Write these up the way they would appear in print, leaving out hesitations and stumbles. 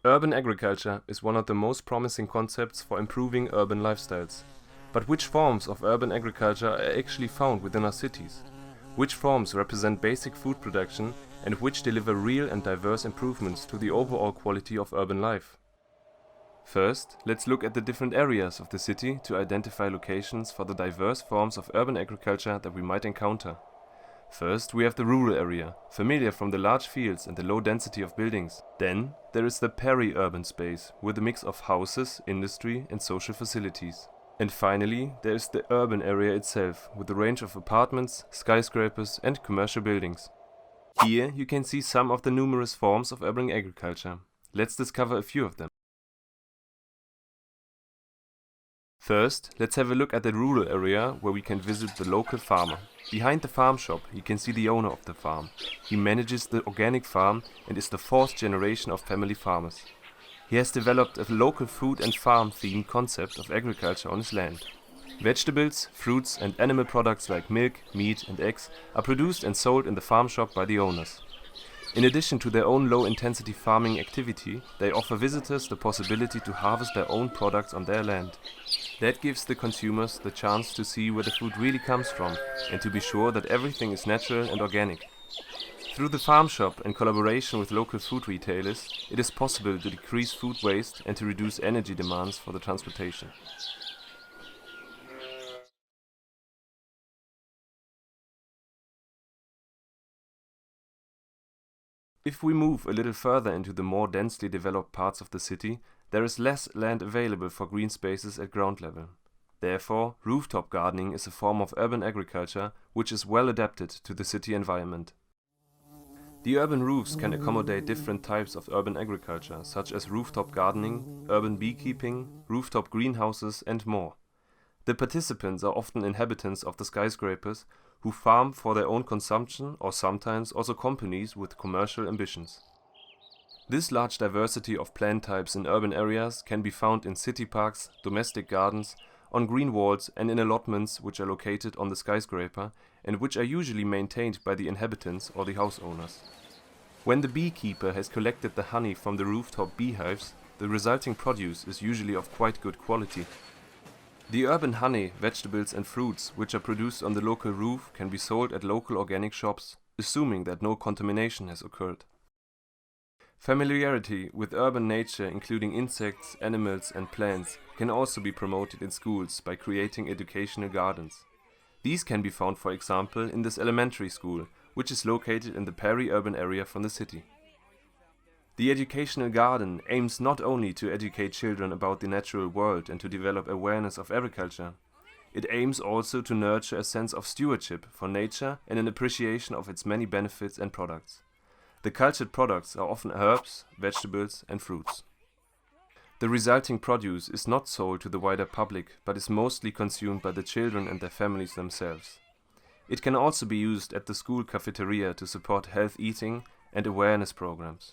Urban agriculture is one of the most promising concepts for improving urban lifestyles. But which forms of urban agriculture are actually found within our cities? Which forms represent basic food production and which deliver real and diverse improvements to the overall quality of urban life? First, let's look at the different areas of the city to identify locations for the diverse forms of urban agriculture that we might encounter. First, we have the rural area, familiar from the large fields and the low density of buildings. Then, there is the peri-urban space, with a mix of houses, industry and social facilities. And finally, there is the urban area itself, with a range of apartments, skyscrapers and commercial buildings. Here you can see some of the numerous forms of urban agriculture. Let's discover a few of them. First, let's have a look at the rural area where we can visit the local farmer. Behind the farm shop, you can see the owner of the farm. He manages the organic farm and is the fourth generation of family farmers. He has developed a local food and farm themed concept of agriculture on his land. Vegetables, fruits and animal products like milk, meat and eggs are produced and sold in the farm shop by the owners. In addition to their own low-intensity farming activity, they offer visitors the possibility to harvest their own products on their land. That gives the consumers the chance to see where the food really comes from and to be sure that everything is natural and organic. Through the farm shop and collaboration with local food retailers, it is possible to decrease food waste and to reduce energy demands for the transportation. If we move a little further into the more densely developed parts of the city, there is less land available for green spaces at ground level. Therefore, rooftop gardening is a form of urban agriculture which is well adapted to the city environment. The urban roofs can accommodate different types of urban agriculture, such as rooftop gardening, urban beekeeping, rooftop greenhouses and more. The participants are often inhabitants of the skyscrapers who farm for their own consumption or sometimes also companies with commercial ambitions. This large diversity of plant types in urban areas can be found in city parks, domestic gardens, on green walls and in allotments which are located on the skyscraper and which are usually maintained by the inhabitants or the house owners. When the beekeeper has collected the honey from the rooftop beehives, the resulting produce is usually of quite good quality. The urban honey, vegetables and fruits which are produced on the local roof can be sold at local organic shops, assuming that no contamination has occurred. Familiarity with urban nature, including insects, animals and plants, can also be promoted in schools by creating educational gardens. These can be found, for example, in this elementary school, which is located in the peri-urban area from the city. The educational garden aims not only to educate children about the natural world and to develop awareness of agriculture. It aims also to nurture a sense of stewardship for nature and an appreciation of its many benefits and products. The cultured products are often herbs, vegetables and fruits. The resulting produce is not sold to the wider public, but is mostly consumed by the children and their families themselves. It can also be used at the school cafeteria to support health eating and awareness programs.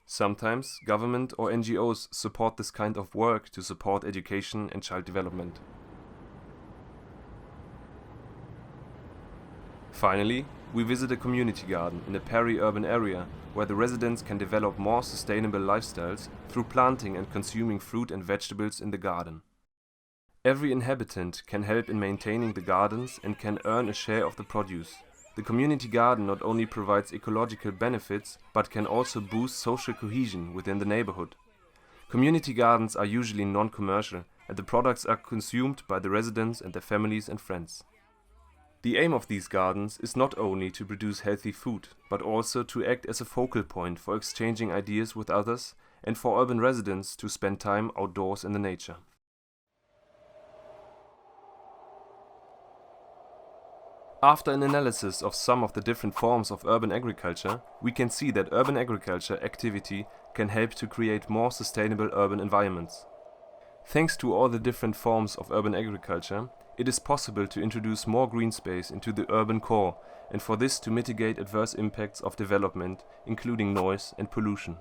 Sometimes government or NGOs support this kind of work to support education and child development. Finally, we visit a community garden in a peri-urban area where the residents can develop more sustainable lifestyles through planting and consuming fruit and vegetables in the garden. Every inhabitant can help in maintaining the gardens and can earn a share of the produce. The community garden not only provides ecological benefits, but can also boost social cohesion within the neighborhood. Community gardens are usually non-commercial, and the products are consumed by the residents and their families and friends. The aim of these gardens is not only to produce healthy food, but also to act as a focal point for exchanging ideas with others and for urban residents to spend time outdoors in the nature. After an analysis of some of the different forms of urban agriculture, we can see that urban agriculture activity can help to create more sustainable urban environments. Thanks to all the different forms of urban agriculture, it is possible to introduce more green space into the urban core, and for this to mitigate adverse impacts of development, including noise and pollution.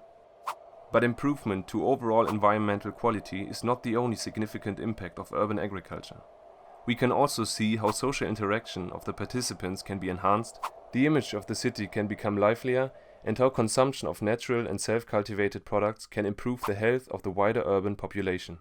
But improvement to overall environmental quality is not the only significant impact of urban agriculture. We can also see how social interaction of the participants can be enhanced, the image of the city can become livelier, and how consumption of natural and self-cultivated products can improve the health of the wider urban population.